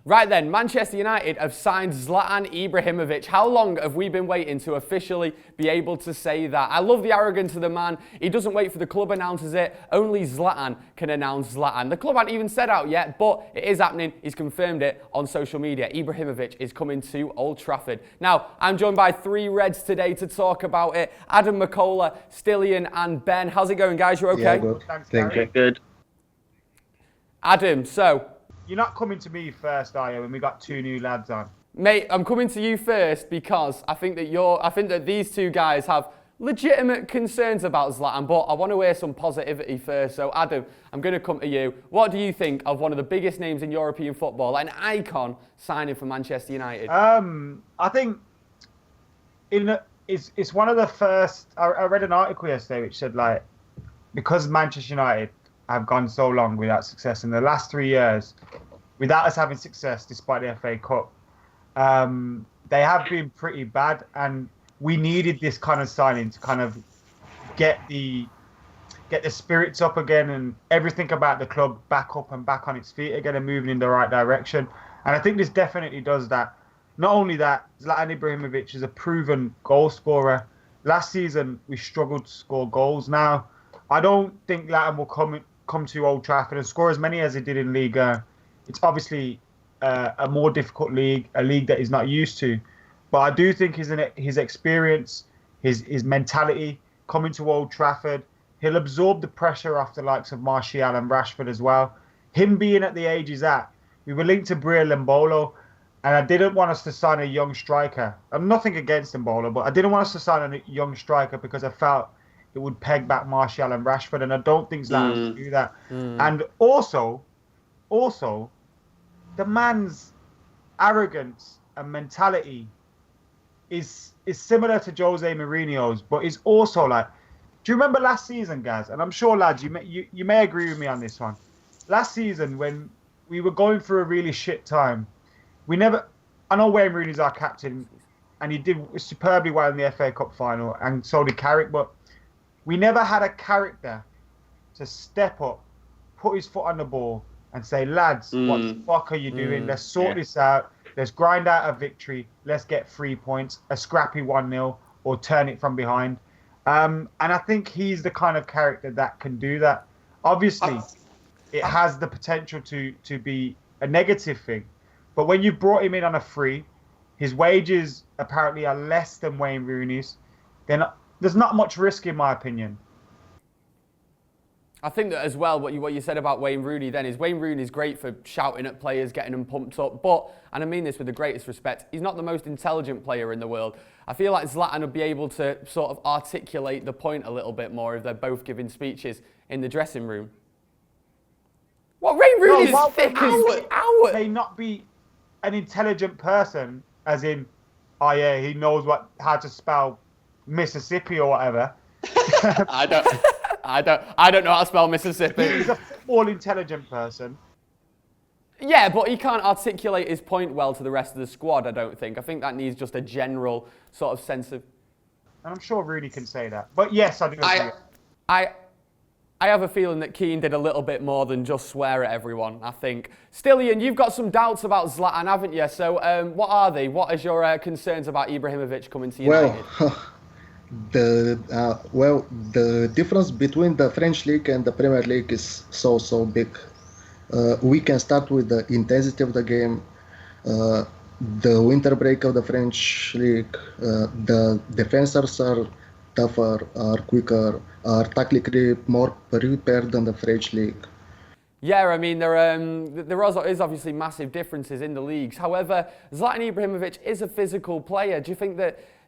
Right then, Manchester United have signed Zlatan Ibrahimovic. How long have we been waiting to officially be able to say that? I love the arrogance of the man. He doesn't wait for the club announces it. Only Zlatan can announce Zlatan. The club hasn't even said out yet, but it is happening. He's confirmed it on social media. Ibrahimovic is coming to Old Trafford. Now, I'm joined by three Reds today to talk about it. Adam McCullough, Stillian and Ben. How's it going, guys? You okay? Yeah, good. Thanks, Thank Gary. you. Good. Adam, so... You're not coming to me first, are you? When we got two new lads on. Mate, I'm coming to you first because I think that these two guys have legitimate concerns about Zlatan, but I want to hear some positivity first. So, Adam, I'm going to come to you. What do you think of one of the biggest names in European football, an icon, signing for Manchester United? I think it's one of the first. I read an article yesterday which said, like, because Manchester United have gone so long without success in the last 3 years, without us having success despite the FA Cup, they have been pretty bad, and we needed this kind of signing to kind of get the spirits up again and everything about the club back up and back on its feet again and moving in the right direction. And I think this definitely does that. Not only that, Zlatan Ibrahimovic is a proven goal scorer. Last season, we struggled to score goals. Now, I don't think Zlatan will come to Old Trafford and score as many as he did in Liga. It's obviously a more difficult league, a league that he's not used to. But I do think his experience, his mentality, coming to Old Trafford, he'll absorb the pressure off the likes of Martial and Rashford as well. Him being at the age he's at, we were linked to Bria Mbolo, and I didn't want us to sign a young striker. I'm nothing against Mbolo, but I didn't want us to sign a young striker because I felt it would peg back Martial and Rashford, and I don't think Zlatan will do that. And also, the man's arrogance and mentality is similar to Jose Mourinho's, but is also like, do you remember last season, guys? And I'm sure, lads, you may agree with me on this one. Last season, when we were going through a really shit time, I know Wayne Rooney's our captain, and he did superbly well in the FA Cup final, and so did Carrick, but we never had a character to step up, put his foot on the ball, and say, lads, what the fuck are you doing? Let's sort this out. Let's grind out a victory. Let's get 3 points, a scrappy 1-0, or turn it from behind. And I think he's the kind of character that can do that. Obviously, it has the potential to be a negative thing. But when you brought him in on a free, his wages apparently are less than Wayne Rooney's, then there's not much risk, in my opinion. I think that as well, what you said about Wayne Rooney then is Wayne Rooney's great for shouting at players, getting them pumped up, but, and I mean this with the greatest respect, he's not the most intelligent player in the world. I feel like Zlatan would be able to sort of articulate the point a little bit more if they're both giving speeches in the dressing room. What, Wayne Rooney's thick as owl? May not be an intelligent person, as in, oh yeah, he knows how to spell Mississippi or whatever. I don't know how to spell Mississippi. He's a football intelligent person. Yeah, but he can't articulate his point well to the rest of the squad, I don't think. I think that needs just a general sort of sense of... And I'm sure Rooney can say that. But yes, I do agree. I have a feeling that Keane did a little bit more than just swear at everyone, I think. Stillian, you've got some doubts about Zlatan, haven't you? So what are they? What is your concerns about Ibrahimovic coming to United? The difference between the French league and the Premier League is so big. We can start with the intensity of the game, the winter break of the French league. The defenders are tougher, are quicker, are tactically more prepared than the French league. Yeah, I mean, there is obviously massive differences in the leagues. However, Zlatan Ibrahimovic is a physical player. Do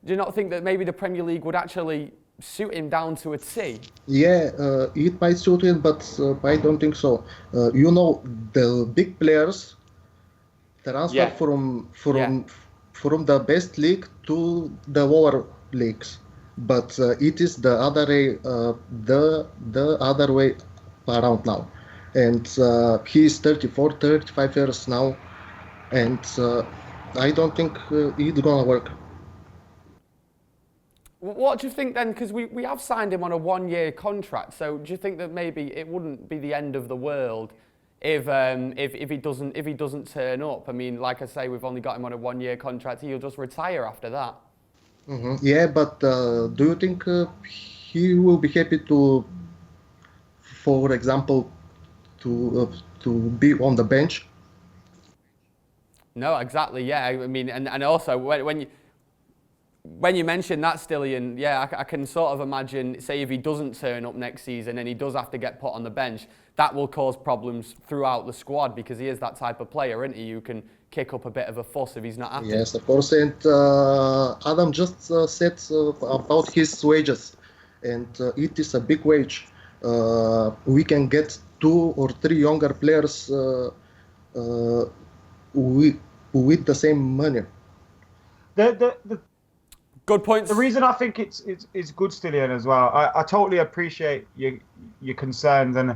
you not think that maybe the Premier League would actually suit him down to a T? Yeah, it might suit him, but I don't think so. The big players transfer from the best league to the lower leagues, but it is the other way around now. And he's 34, 35 years now, and I don't think it's gonna work. What do you think then? Because we have signed him on a 1-year contract, so do you think that maybe it wouldn't be the end of the world if he doesn't turn up. I mean, like I say, we've only got him on a 1-year contract. He'll just retire after that. Yeah, but do you think he will be happy to, for example, to be on the bench? No, exactly. Yeah, I mean, and also when you mention that, Stillian, yeah, I can sort of imagine, say, if he doesn't turn up next season and he does have to get put on the bench, that will cause problems throughout the squad because he is that type of player, isn't he? Who can kick up a bit of a fuss if he's not active. Yes, of course. And Adam just said about his wages, and it is a big wage. We can get 2 or 3 younger players with the same money. Good points. The reason I think it's good, Stillian, as well. I totally appreciate your concerns, and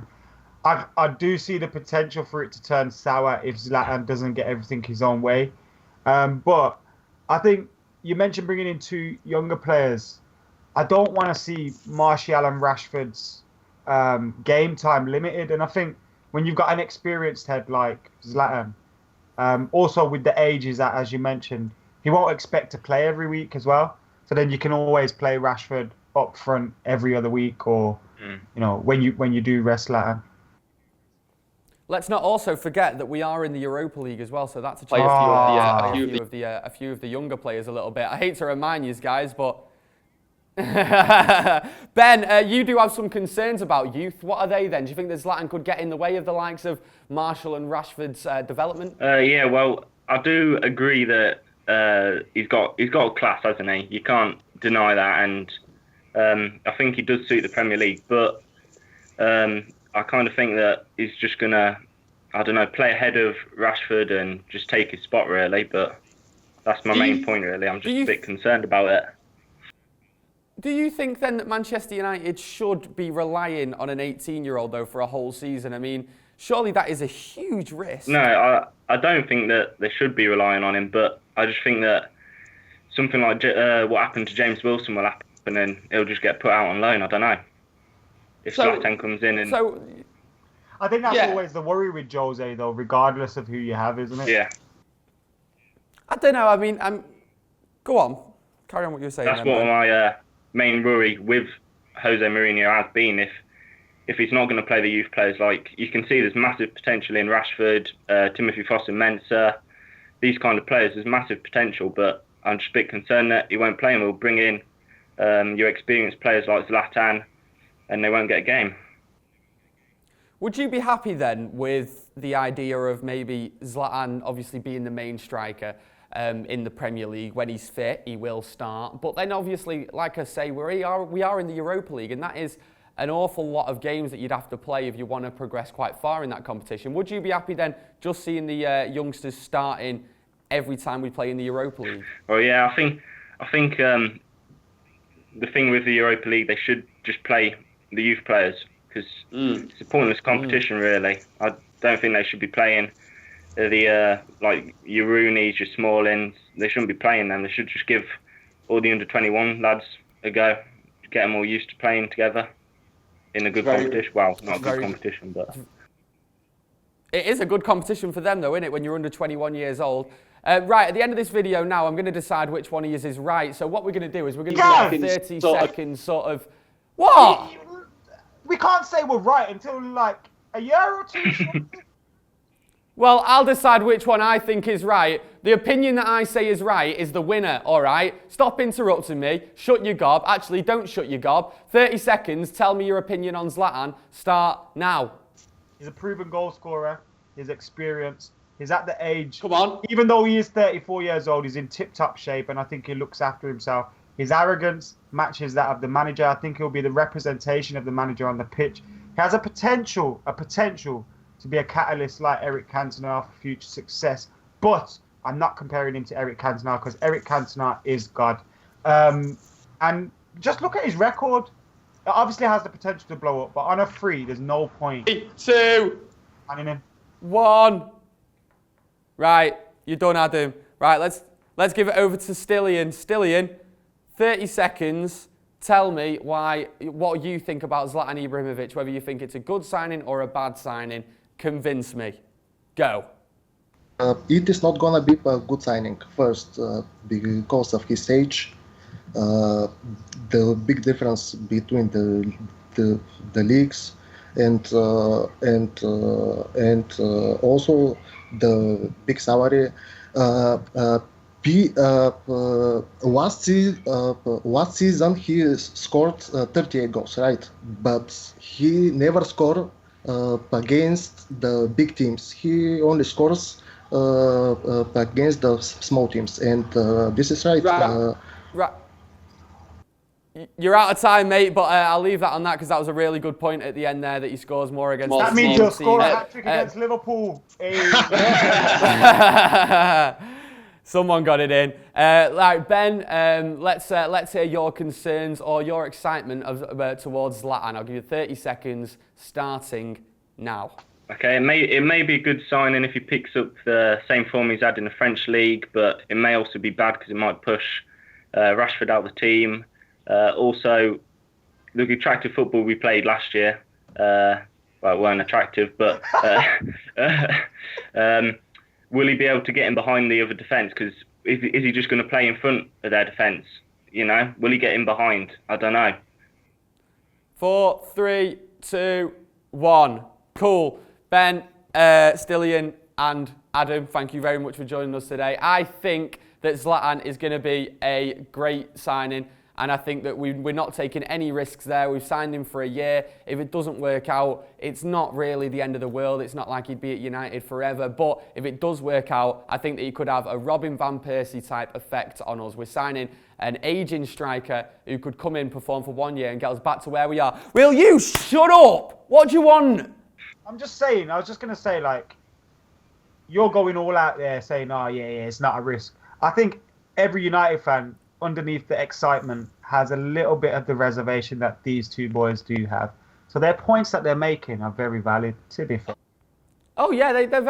I do see the potential for it to turn sour if Zlatan doesn't get everything his own way. But I think you mentioned bringing in 2 younger players. I don't want to see Martial and Rashford's game time limited, and I think when you've got an experienced head like Zlatan, also with the ages that, as you mentioned, he won't expect to play every week as well. So then you can always play Rashford up front every other week, or when you do rest Zlatan. Let's not also forget that we are in the Europa League as well, so that's a chance Play a few of the younger players a little bit. I hate to remind you guys, but Ben, you do have some concerns about youth. What are they then? Do you think that Zlatan could get in the way of the likes of Martial and Rashford's development? Yeah, well, I do agree that he's got a class, hasn't he? You can't deny that, and I think he does suit the Premier League. But I kind of think that he's just gonna, I don't know, play ahead of Rashford and just take his spot, really. But that's my main point, really. I'm just a bit concerned about it. Do you think then that Manchester United should be relying on an 18-year-old though for a whole season? I mean, surely that is a huge risk. No, I don't think that they should be relying on him, but I just think that something like what happened to James Wilson will happen and he'll just get put out on loan. I don't know. If Zlatan comes in and... So, I think that's always the worry with Jose, though, regardless of who you have, isn't it? Yeah. I don't know. I mean, go on. Carry on what you were saying. That's what my main worry with Jose Mourinho has been. If he's not going to play the youth players, like you can see there's massive potential in Rashford, Timothy Foster-Mensah, these kind of players, there's massive potential, but I'm just a bit concerned that he won't play them. We'll bring in your experienced players like Zlatan and they won't get a game. Would you be happy then with the idea of maybe Zlatan obviously being the main striker in the Premier League? When he's fit, he will start. But then obviously, like I say, we are in the Europa League, and that is an awful lot of games that you'd have to play if you want to progress quite far in that competition. Would you be happy then just seeing the youngsters starting every time we play in the Europa League? Well, yeah, I think the thing with the Europa League, they should just play the youth players because it's a pointless competition, really. I don't think they should be playing like your Rooneys, your Smallings. They shouldn't be playing them. They should just give all the under-21 lads a go, get them all used to playing together in a good competition. Well, not a good competition, but... It is a good competition for them, though, isn't it, when you're under 21 years old? Right, at the end of this video now, I'm going to decide which one of you is right. So what we're going to do is we're going to do a 30 seconds sort of... What? We can't say we're right until, like, a year or two. Well, I'll decide which one I think is right. The opinion that I say is right is the winner, all right? Stop interrupting me. Shut your gob. Actually, don't shut your gob. 30 seconds. Tell me your opinion on Zlatan. Start now. He's a proven goal scorer. He's experienced. He's at the age. Come on. Even though he is 34 years old, he's in tip-top shape, and I think he looks after himself. His arrogance matches that of the manager. I think he'll be the representation of the manager on the pitch. He has a potential to be a catalyst like Eric Cantona for future success. But I'm not comparing him to Eric Cantona because Eric Cantona is God. And just look at his record. It obviously has the potential to blow up, but on a free, there's no point. 3, 2, 1. Right, you're done, Adam. Right, let's give it over to Stillian. Stillian, 30 seconds. Tell me what you think about Zlatan Ibrahimovic, whether you think it's a good signing or a bad signing. convince me. Go. It is not gonna be a good signing. First, because of his age, the big difference between the leagues, and also the big salary. Last season he scored 38 goals, right? But he never scored against the big teams. He only scores against the small teams, and this is right. Right. You're out of time, mate, but I'll leave that on that because that was a really good point at the end there that he scores more against. That means he'll score a hat-trick against Liverpool. Someone got it in. Right, Ben, let's hear your concerns or your excitement towards Zlatan. I'll give you 30 seconds starting now. Okay, it may be a good signing if he picks up the same form he's had in the French league, but it may also be bad because it might push Rashford out of the team. Also, the attractive football we played last year, well, it weren't attractive, but will he be able to get in behind the other defence? Because is he just going to play in front of their defence? You know, will he get in behind? I don't know. 4, 3, 2, 1. Cool. Ben, Stillian and Adam, thank you very much for joining us today. I think that Zlatan is going to be a great signing, and I think that we're not taking any risks there. We've signed him for a year. If it doesn't work out, it's not really the end of the world. It's not like he'd be at United forever. But if it does work out, I think that he could have a Robin Van Persie type effect on us. We're signing an ageing striker who could come in, perform for 1 year and get us back to where we are. Will you shut up? What do you want? I'm just saying, I was just going to say, like, you're going all out there saying, oh, yeah, it's not a risk. I think every United fan, underneath the excitement, has a little bit of the reservation that these two boys do have. So their points that they're making are very valid, to be fair. Oh yeah, they're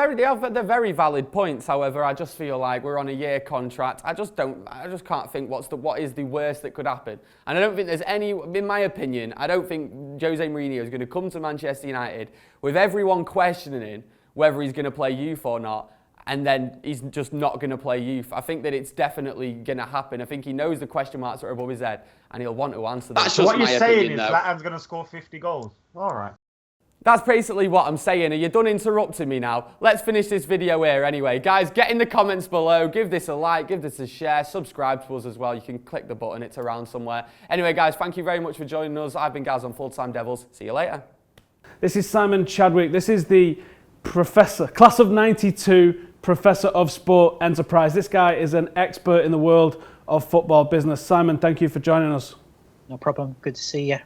very valid points. However, I just feel like we're on a year contract. I just can't think what is the worst that could happen. And I don't think there's any, in my opinion, I don't think Jose Mourinho is going to come to Manchester United with everyone questioning whether he's going to play youth or not, and then he's just not going to play youth. I think that it's definitely going to happen. I think he knows the question marks are above his head, and he'll want to answer them. So what you're saying is Zlatan's going to score 50 goals. All right. That's basically what I'm saying. Are you done interrupting me now? Let's finish this video here anyway. Guys, get in the comments below. Give this a like, give this a share, subscribe to us as well. You can click the button, it's around somewhere. Anyway, guys, thank you very much for joining us. I've been Gaz on Full Time Devils. See you later. This is Simon Chadwick. This is the professor, class of 92, professor of sport enterprise. This guy is an expert in the world of football business. Simon, thank you for joining us. No problem. Good to see you.